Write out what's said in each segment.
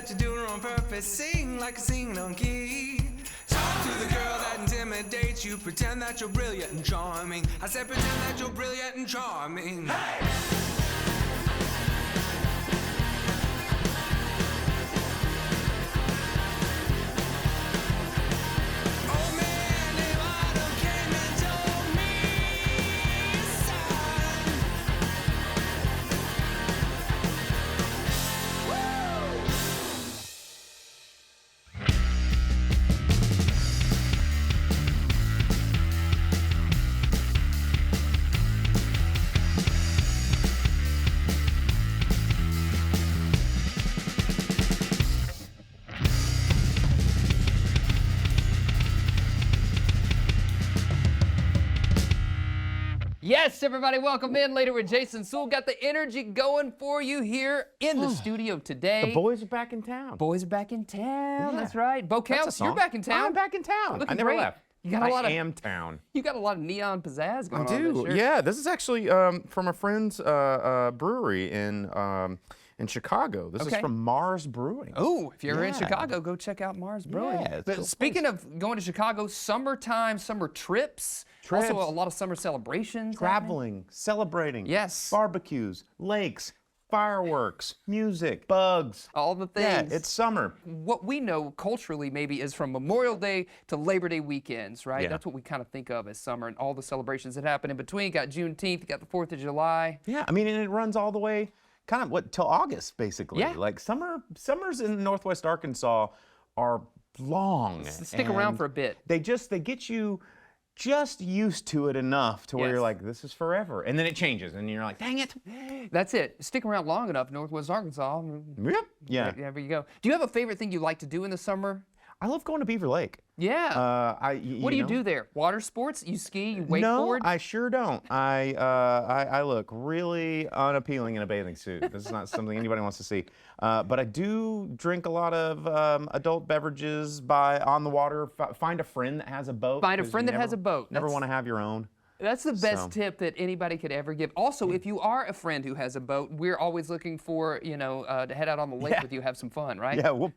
that you're doing on purpose. Sing like a singing on key. Talk to the girl that intimidates you. Pretend that you're brilliant and charming. I said pretend that you're brilliant and charming. Hey! Yes, everybody, welcome in. Later with Jason Suel. Got the energy going for you here in the studio today. The boys are back in town. Boys are back in town. Yeah. That's right. Bo Counts, you're back in town. I'm back in town. Looking I never great. left. You got a lot of am town. You got a lot of neon pizzazz going on. I do. This shirt. Yeah, this is actually from a friend's brewery in Chicago. This is from Mars Brewing. Oh, if you're in Chicago, go check out Mars Brewing. Yeah, But speaking of going to Chicago, summertime, summer trips. Also a lot of summer celebrations. Traveling, celebrating. Yes. Barbecues, lakes, fireworks, music, bugs. All the things. Yeah, it's summer. What we know culturally maybe is from Memorial Day to Labor Day weekends, right? Yeah. That's what we kind of think of as summer and all the celebrations that happen in between. Got Juneteenth, got the 4th of July. Yeah, I mean, and it runs all the way kind of till August, basically. Yeah. Like summers in Northwest Arkansas are long. Stick around for a bit. They get you just used to it enough to where you're like, this is forever. And then it changes and you're like, dang it. That's it. Stick around long enough, Northwest Arkansas. Yep. Yeah. There you go. Do you have a favorite thing you like to do in the summer? I love going to Beaver Lake. Yeah. What do you know? do there? Water sports? You ski? You wakeboard? No, I sure don't. I look really unappealing in a bathing suit. This is not something anybody wants to see. But I do drink a lot of adult beverages on the water. Find a friend that has a boat. Find a friend that has a boat. Never want to have your own. That's the best tip that anybody could ever give. Also, if you are a friend who has a boat, we're always looking for, to head out on the lake with you, have some fun, right? Yeah, we'll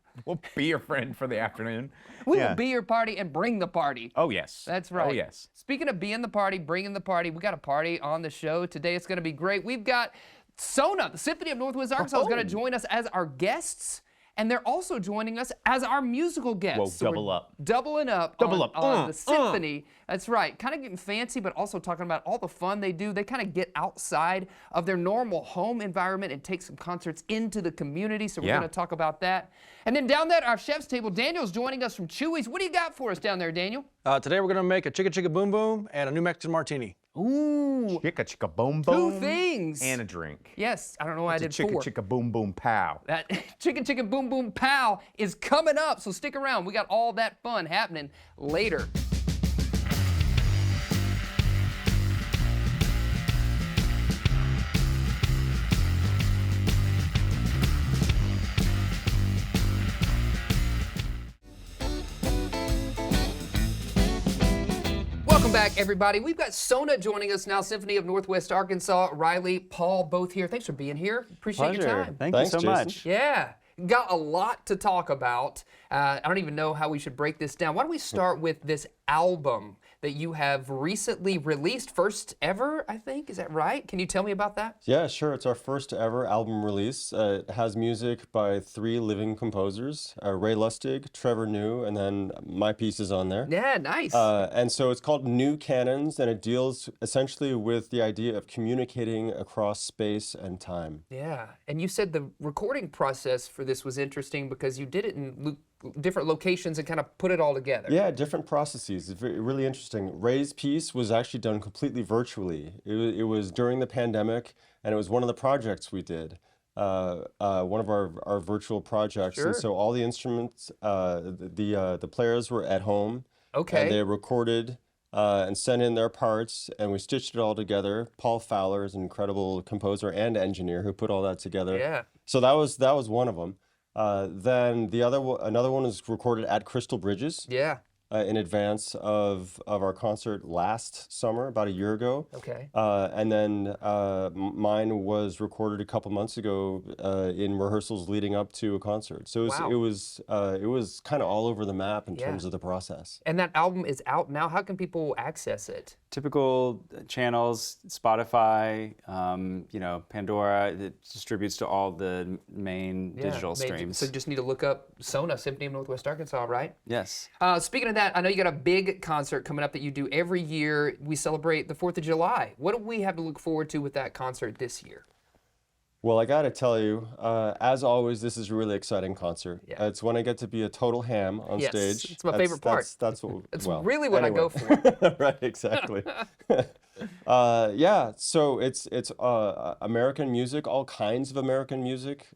be your friend for the afternoon. We will be your party and bring the party. Oh, yes. That's right. Oh, yes. Speaking of being the party, bringing the party, we got a party on the show today. It's going to be great. We've got SONA, the Symphony of Northwest Arkansas, is going to join us as our guests. And they're also joining us as our musical guests. Whoa, so double up. Doubling up on the symphony. That's right. Kind of getting fancy, but also talking about all the fun they do. They kind of get outside of their normal home environment and take some concerts into the community. So we're going to talk about that. And then down there at our chef's table, Daniel's joining us from Chewy's. What do you got for us down there, Daniel? Today we're going to make a chicka chicka boom boom and a New Mexican martini. Ooh. Chicka chicka boom boom. 2 things. And a drink. Yes. I don't know why I did chicka 4. chicka boom boom pow. That Chicken Chicken Boom Boom Pow is coming up, so stick around. We got all that fun happening later. Welcome back, everybody. We've got SONA joining us now, Symphony of Northwest Arkansas. Riley, Paul, both here. Thanks for being here. Appreciate your time. Thanks you so Jason. much. Yeah, got a lot to talk about. I don't even know how we should break this down. Why don't we start with this album that you have recently released, first ever, I think. Is that right? Can you tell me about that? Yeah, sure. It's our first ever album release. It has music by 3 living composers, Ray Lustig, Trevor New, and then my piece is on there. Yeah, nice. And so it's called New Canons, and it deals essentially with the idea of communicating across space and time. Yeah, and you said the recording process for this was interesting because you did it in different locations and kind of put it all together. Yeah, different processes. It's really interesting. Ray's piece was actually done completely virtually. It was during the pandemic, and it was one of the projects we did. One of our virtual projects. Sure. And so all the instruments, the players were at home. Okay. And they recorded and sent in their parts, and we stitched it all together. Paul Fowler is an incredible composer and engineer who put all that together. Yeah. So that was one of them. Then another one was recorded at Crystal Bridges. Yeah. in advance of our concert last summer, about a year ago. Okay. And then mine was recorded a couple months ago in rehearsals leading up to a concert. So Wow. it was kind of all over the map in Yeah. terms of the process. And that album is out now. How can people access it? Typical channels, Spotify, Pandora. It distributes to all the main digital streams. So you just need to look up Sona, Symphony of Northwest Arkansas, right? Yes. Speaking of that, I know you got a big concert coming up that you do every year. We celebrate the 4th of July. What do we have to look forward to with that concert this year? Well, I got to tell you, as always, this is a really exciting concert. Yeah. It's when I get to be a total ham on Yes, stage. it's my favorite part. That's what. It's well, really what I anyway. go for. Right, exactly. Yeah, so it's American music, all kinds of American music,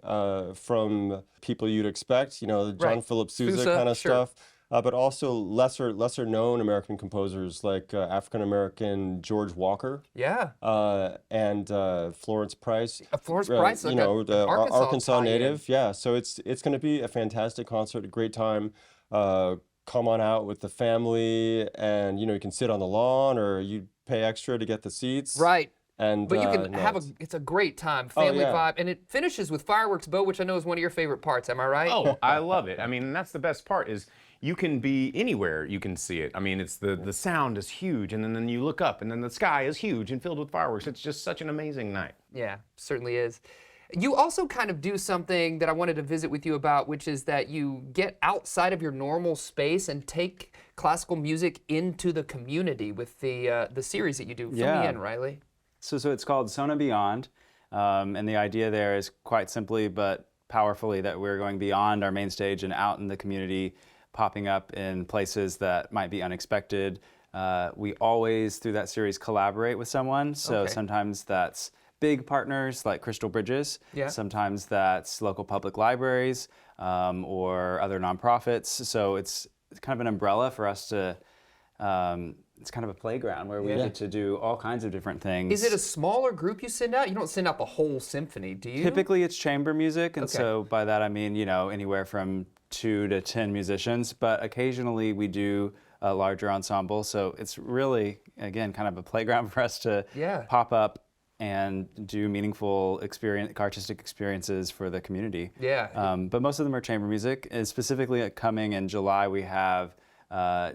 from people you'd expect, the John Right. Philip Sousa Sousa, kind of sure. stuff. But also lesser known American composers like African American George Walker Yeah. and Florence Price. Florence Price, like the an Arkansas tie-in. native. Yeah, so it's going to be a fantastic concert, a great time. Come on out with the family, and you can sit on the lawn, or you pay extra to get the seats. Right. And But you can no, have it's a great time, family yeah. vibe, and it finishes with fireworks, Bo, which I know is one of your favorite parts. Am I right? Oh, I love it. I mean, that's the best part is you can be anywhere you can see it. I mean, it's the sound is huge, and then you look up, and then the sky is huge and filled with fireworks. It's just such an amazing night. Yeah, certainly is. You also kind of do something that I wanted to visit with you about, which is that you get outside of your normal space and take classical music into the community with the series that you do. Fill me Yeah. in, Riley. So it's called Sona Beyond, and the idea there is quite simply but powerfully that we're going beyond our main stage and out in the community, popping up in places that might be unexpected. We always, through that series, collaborate with someone. So Okay. sometimes that's big partners like Crystal Bridges. Yeah. Sometimes that's local public libraries or other nonprofits. So it's kind of an umbrella for us to. It's kind of a playground where we Yeah. get to do all kinds of different things. Is it a smaller group you send out? You don't send out the whole symphony, do you? Typically, it's chamber music, and Okay. so by that I mean, anywhere from 2 to 10 musicians, but occasionally we do a larger ensemble, so it's really, again, kind of a playground for us to Yeah. pop up and do meaningful artistic experiences for the community. Yeah. But most of them are chamber music, and specifically coming in July, we have a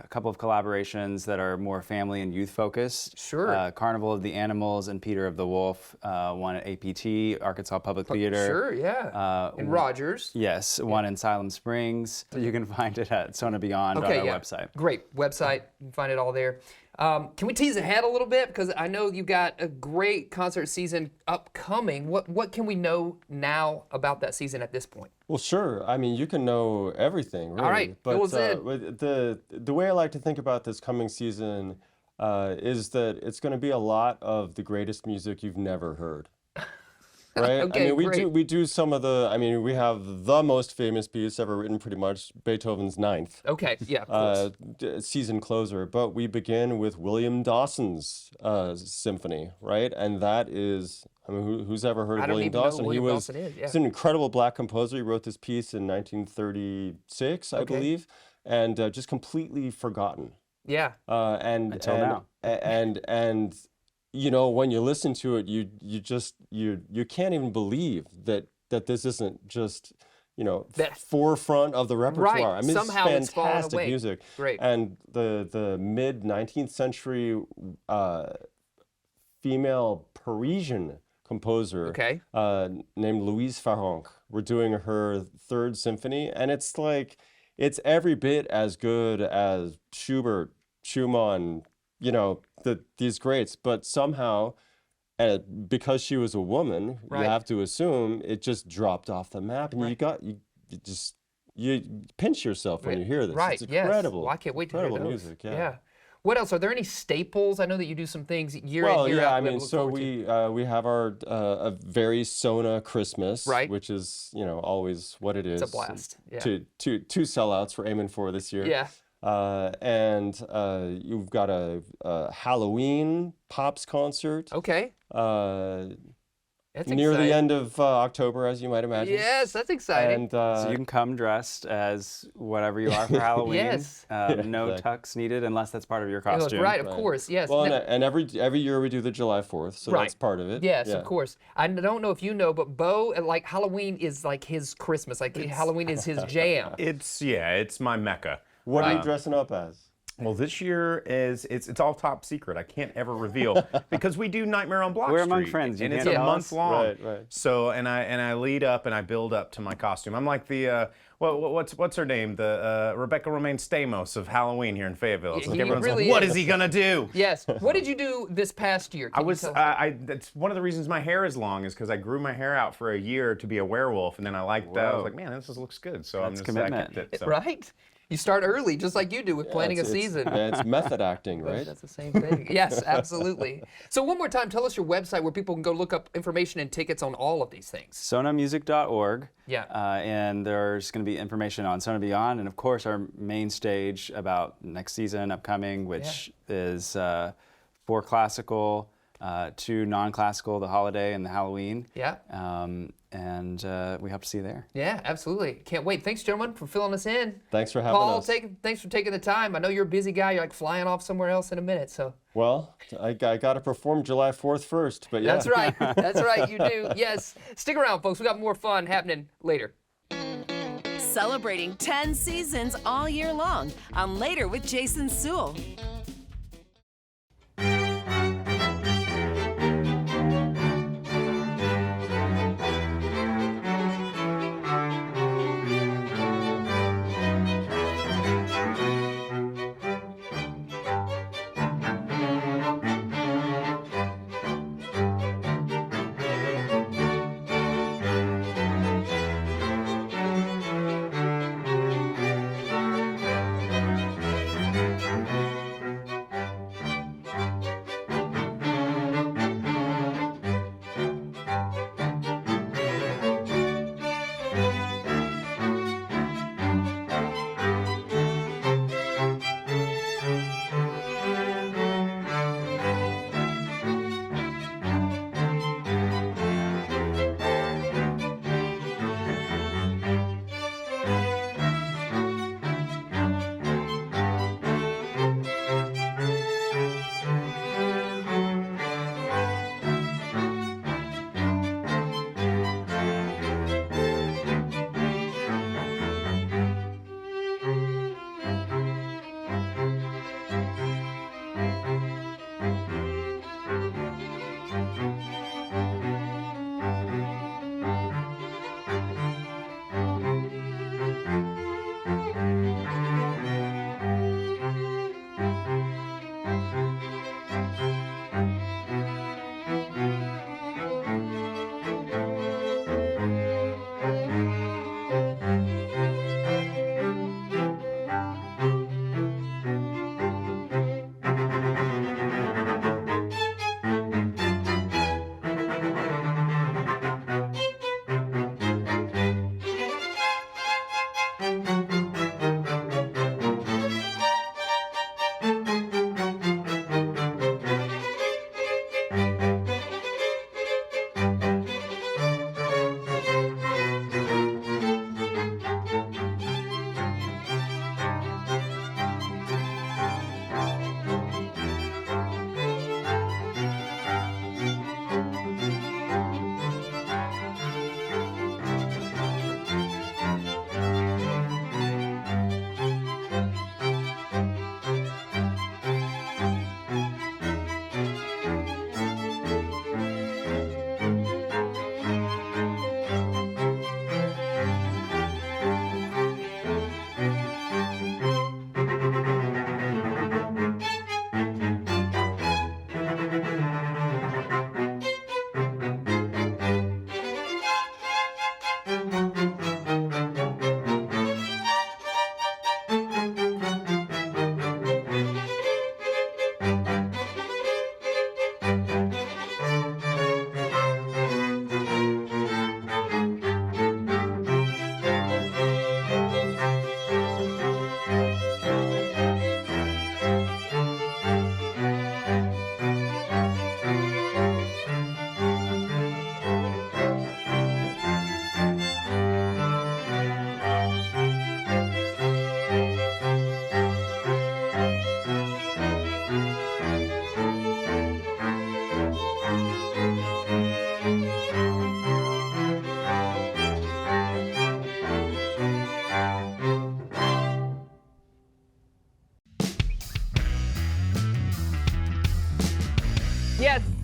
couple of collaborations that are more family and youth focused. Sure. Carnival of the Animals and Peter of the Wolf, one at APT, Arkansas Public Theater. Sure, yeah. In Rogers. Yes, one in Siloam Springs. So you can find it at Sona Beyond on our website. Great website. You can find it all there. Can we tease ahead a little bit? Because I know you got a great concert season upcoming. What can we know now about that season at this point? Well, sure. I mean, you can know everything, really. All right, But fill us in. the way I like to think about this coming season is that it's going to be a lot of the greatest music you've never heard. Right? Okay, I mean, great. we do some of the. I mean, we have the most famous piece ever written, pretty much Beethoven's Ninth. Okay, yeah, of course. Season closer, but we begin with William Dawson's symphony, right? And that is, I mean, who's ever heard I of don't William even know Dawson? who William he was Dawson is, yeah. he's an incredible black composer. He wrote this piece in 1936, I Okay. believe, and just completely forgotten. Yeah. Until now. And when you listen to it, you can't even believe that this isn't just That- forefront of the repertoire. I mean, Somehow it's it's fallen fantastic away. music. Great. And the mid 19th century female Parisian composer Okay. named Louise Farrenc. We're doing her third symphony, and it's every bit as good as Schubert, Schumann, these greats, but somehow, because she was a woman, Right. you have to assume it just dropped off the map, and you pinch yourself when you hear this. Right, It's incredible. yes. Well, I can't wait to hear incredible those. music. Yeah. What else? Are there any staples? I know that you do some things year Well, in, year yeah, out. I that we mean, look so forward to. we have our a very Sona Christmas, Right. which is always what it is. It's a blast. Yeah. Two sellouts we're aiming for this year. Yeah. And you've got a Halloween Pops concert. Okay. Uh, That's near exciting. the end of October, as you might imagine. Yes, that's exciting. And So you can come dressed as whatever you are for Halloween. Yes. No exactly. tux needed unless that's part of your Oh, costume. right, of course, yes. well, Now- and every year we do the July 4th, so Right. that's part of it. Yes, Yeah. of course. I don't know if you know, but Bo, like Halloween is like his Christmas. Like Halloween is his jam. It's my mecca. What are you dressing up as? Well, this year it's all top secret. I can't ever reveal because we do Nightmare on Block We're Street, among friends. You and it's can't a tell month us? long. Right. So and I lead up and I build up to my costume. I'm like the what's her name? The Rebecca Romaine Stamos of Halloween here in Fayetteville. It's like He everyone's really like, what is. is he gonna do? Yes. What did you do this past year? I Can you was tell us? that's one of the reasons my hair is long is because I grew my hair out for a year to be a werewolf, and then I liked that. I was Whoa. like, man, this looks good. So That's I commitment. kept it. So. Right? You start early, just like you do with planning a It's- season. Yeah, it's method acting, right? That's the same thing. Yes, absolutely. So one more time, tell us your website where people can go look up information and tickets on all of these things. sonamusic.org. Yeah. And there's going to be information on Sona Beyond, and of course our main stage about next season upcoming, which is 4 classical, 2 non-classical, the holiday and the Halloween. Yeah. And we hope to see you there. Yeah, absolutely. Can't wait. Thanks, gentlemen, for filling us in. Thanks for having Paul, us. thanks for taking the time. I know you're a busy guy. You're like flying off somewhere else in a minute, so. Well, I got to perform July 4th first, but yeah. That's right. That's right. You do. Yes. Stick around, folks. We got more fun happening later. Celebrating 10 seasons all year long on Later with Jason Suel.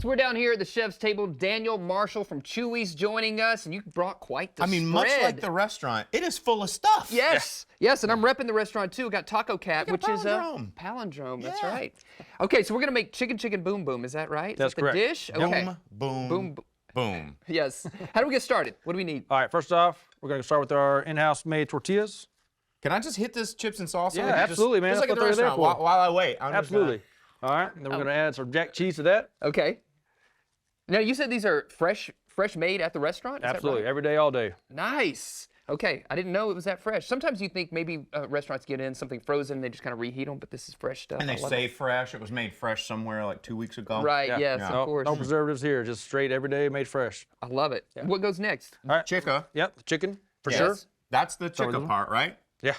So we're down here at the chef's table. Daniel Marshall from Chewy's joining us, and you brought quite the spread. much like the restaurant, it is full of stuff. Yes, yes, and I'm repping the restaurant too. We got Taco Cat, Look which at is a palindrome. That's Yeah. right. Okay, so we're gonna make chicken boom boom. Is that right? That's is that correct. The dish. Okay. Boom. Boom. Yes. How do we get started? What do we need? All right, first off, we're going to start with our in-house made tortillas. Can I just hit this chips and salsa? Yeah, Like, absolutely, man. Just like That's at the what they're there restaurant. for. While I wait. I'm just Absolutely. All right, and then we're going to add some jack cheese to that. Okay. Now you said these are fresh made at the restaurant. Is that Absolutely, right? every day, all day. Nice. Okay, I didn't know it was that fresh. Sometimes you think maybe restaurants get in something frozen, they just kind of reheat them, but this is fresh stuff. And I they love say it. fresh. It was made fresh somewhere like 2 weeks ago. Right. Yeah. Yes, Yeah. of course. No preservatives here, just straight every day made fresh. I love it. What goes next? All right. Chicka. Yep, the chicken for Yes. sure. That's the with chicka them. part, right? Yeah,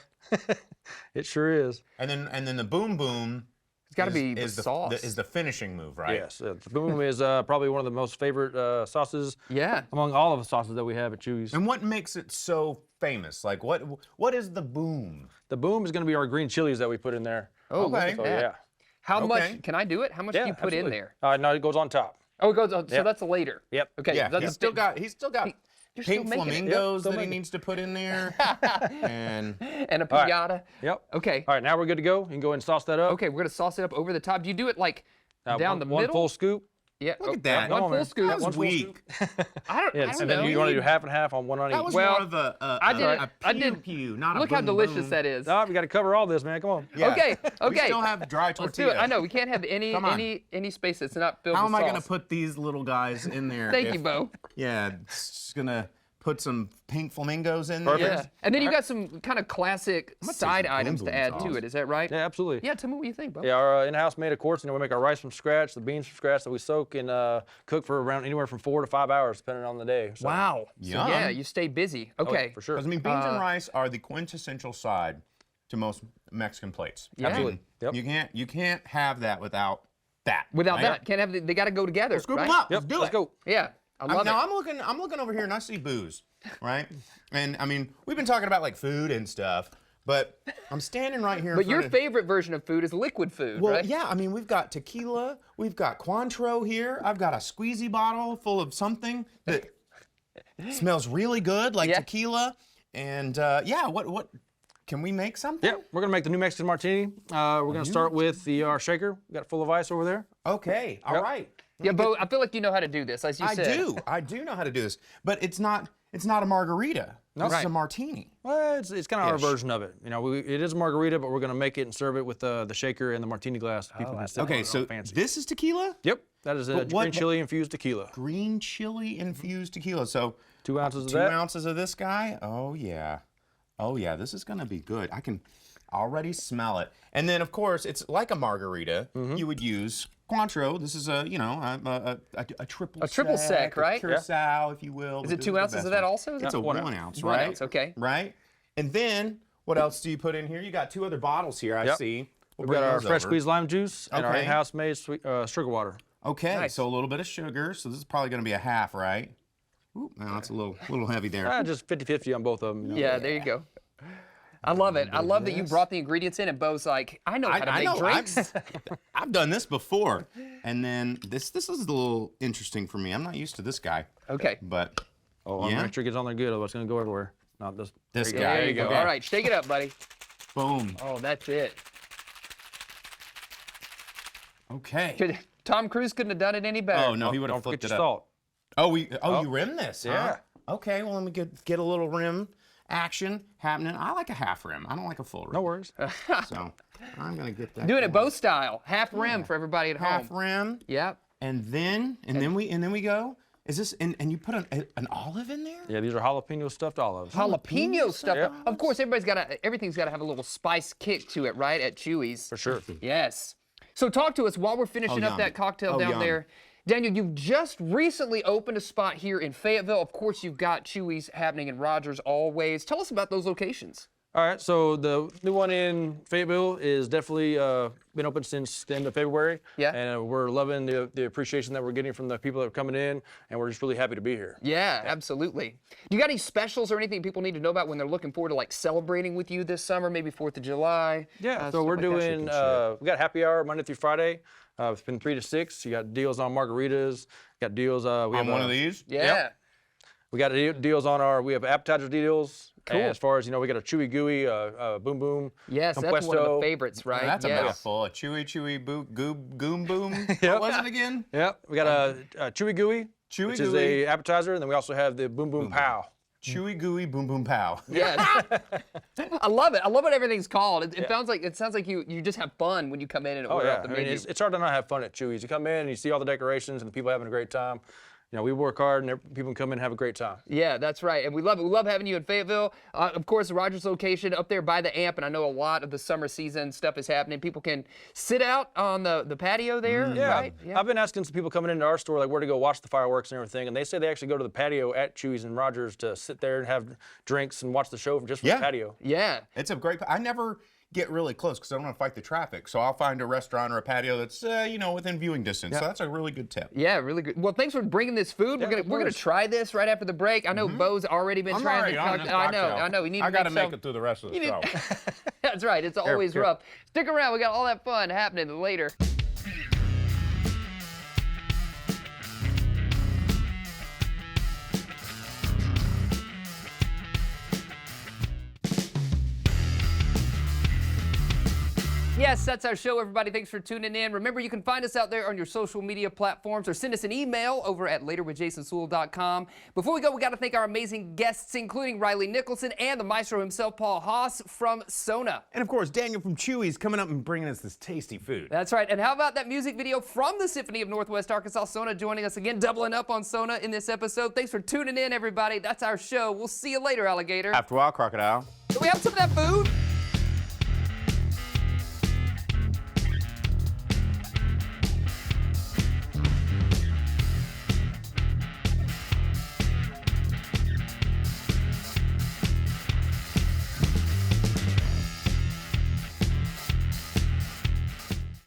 it sure is. And then the boom boom. It's got to be the is sauce. is the finishing move, right? Yes, the boom is probably one of the most favorite sauces Yeah. among all of the sauces that we have at Chewy's. And what makes it so famous? Like what is the boom? The boom is going to be our green chilies that we put in there. Oh, look Okay. at So that. yeah, How Okay. much? Can I do it? How much do yeah, you put in absolutely. there? No, it goes on top. Oh, it goes. So Yep. that's a later. Yep. Okay. Yeah, that's he's a still big- got You're still pink making it. flamingos still that he making it. needs to put in there. and And a right. piñata. Yep. Okay. All right, now we're good to go. You can go ahead and sauce that up. Okay, we're gonna sauce it up over the top. Do you do it like down the one middle? full scoop. Yeah. look at that. One Come on, full man. scoop. That One was full weak. I don't Yes, know. and then you want to do half and half on one on each. That was Well, more of a I did it. a I pew did- pew, not a Look how boom delicious boom. that is. No, we got to cover all this, man. Come on. Yeah. Okay. We Okay. still have dry Let's tortilla. do it. I know we can't have Come on. any space that's not filled How with am I sauce. gonna put these little guys in there? Thank if- you, Bo. Yeah, just gonna put some pink flamingos in there. Yeah. And then you got some kind of classic gonna take side some items boom to boom add sauce. to it. Is that right? Yeah, absolutely. Yeah. Tell me what you think, Bo. Yeah, our in-house made, of course, and then we make our rice from scratch, the beans from scratch that we soak and cook for around anywhere from 4 to 5 hours, depending on the day. So, Wow. So, Yum. yeah, you stay busy. Okay. for sure. Because I mean, beans and rice are the quintessential side to most Mexican plates. Yeah. I mean, Yep. you can't have that without that. Without right? that, can't have. They got to go together. Scoop right? them up. Yep, Let's do let's it. go. Yeah. I love Now it. I'm looking over here and I see booze, right? And I mean, we've been talking about like food and stuff, but I'm standing right here. in But your front of- favorite version of food is liquid food, Well, right? yeah. I mean, we've got tequila, we've got Cointreau here. I've got a squeezy bottle full of something that smells really good, like Yeah. tequila. And yeah, what can we make something? Yeah, we're gonna make the new Mexican martini. We're gonna start with our shaker. We got it full of ice over there. Okay, all right. Yeah, Bo, I feel like you know how to do this, as you I said. I do know how to do this, but it's not a margarita. This is Right. a martini. Well, it's kind of our Ish. version of it. You know, it is a margarita, but we're gonna make it and serve it with the shaker and the martini glass. People can sip on Okay, it, so all fancy. this is tequila? Yep, that is a But what- green chili infused tequila. Green chili infused tequila. So 2 ounces of 2 that. ounces of this guy. Oh yeah. Oh yeah, this is gonna be good. I can already smell it. And then of course it's like a margarita. You would use Cointreau. This is a triple A triple sec, right? A curacao, if you will. Is it 2 ounces of that also? Is It's it a 1 1 ounce. ounce, 1 right? ounce, okay. Right. And then what else do you put in here? You got 2 other bottles here. I Yep. see. We'll We've bring got our those fresh over. squeezed lime juice and our Okay. in-house made sugar water. Okay, Nice. so a little bit of sugar. So this is probably going to be a half, right? Ooh, no, that's a little heavy there. Just 50-50 on both of them. You know. Yeah, there you go. I love it. I love that you brought the ingredients in, and Bo's like, I know how to make drinks. I've done this before, and then this is a little interesting for me. I'm not used to this guy, Okay. but Oh, I'm yeah, make sure it gets on there good, otherwise it's gonna go everywhere. Not this. this there guy. There you go. Okay. All right, shake it up, buddy. Boom. Oh, that's it. Okay. Tom Cruise couldn't have done it any better. Oh no, he would have Don't forget flipped your it up. salt. Oh, you rim this, huh? Yeah. Okay, well let me get a little rim action happening. I like a half rim. I don't like a full rim. No worries. So I'm gonna get that. Doing it going. Bo style, half rim for everybody at half home. rim, Yep. and then we go. Is this and you put an olive in there? Yeah, these are jalapeno stuffed olives. Jalapeno stuff. Yep. Of course, everything's got to have a little spice kick to it, right? At Chewy's. For sure. Yes. So talk to us while we're finishing up yum. that cocktail Oh, down yum. there. Daniel, you've just recently opened a spot here in Fayetteville. Of course, you've got Chewy's happening in Rogers always. Tell us about those locations. All right, so the new one in Fayetteville is definitely been open since the end of February. Yeah. And we're loving the appreciation that we're getting from the people that are coming in, and we're just really happy to be here. Yeah, absolutely. Do you got any specials or anything people need to know about when they're looking forward to like celebrating with you this summer, maybe 4th of July? Yeah, so stuff we're like that? doing, we got happy hour Monday through Friday. It's been 3 to 6. You got deals on margaritas. Got deals. We On have one of these? Yeah. Yep. We got deals on our. We have appetizer deals. Cool. And as far as we got a chewy gooey, boom boom. Yes, that's one of the compuesto. favorites, right? That's a yes. mouthful. A chewy goom boom. Yep. What was it again? Yep. We got a chewy gooey, Chewy which is gooey. a appetizer, and then we also have the boom boom pow. Chewy gooey boom boom pow. Yes. I love it. I love what everything's called. It sounds like you just have fun when you come in and Oh order yeah. off the I mean, menu. it's hard to not have fun at Chewy's. You come in and you see all the decorations and the people having a great time. We work hard and people can come in and have a great time. Yeah, that's right. And we love it. We love having you in Fayetteville. Of course, the Rogers location up there by the amp, and I know a lot of the summer season stuff is happening. People can sit out on the patio there, right? Yeah. I've been asking some people coming into our store like where to go watch the fireworks and everything, and they say they actually go to the patio at Chewy's and Rogers to sit there and have drinks and watch the show from the patio. Yeah. It's a great. I never get really close because I don't want to fight the traffic. So I'll find a restaurant or a patio that's within viewing distance. So that's a really good tip. Yeah, really good. Well, thanks for bringing this food. Yeah, we're gonna try this right after the break. I know Bo's already been I'm trying already on this I cocktail. know. You need I to got to make make some- it through the rest of the you show. need- That's right. It's always here. rough. Stick around. We got all that fun happening later. Yes, that's our show, everybody. Thanks for tuning in. Remember, you can find us out there on your social media platforms or send us an email over at laterwithjasonsuel.com. Before we go, we got to thank our amazing guests, including Riley Nicholson and the maestro himself, Paul Haas from Sona. And of course, Daniel from Chewy's coming up and bringing us this tasty food. That's right. And how about that music video from the Symphony of Northwest Arkansas? Sona joining us again, doubling up on Sona in this episode. Thanks for tuning in, everybody. That's our show. We'll see you later, alligator. After a while, crocodile. Can we have some of that food?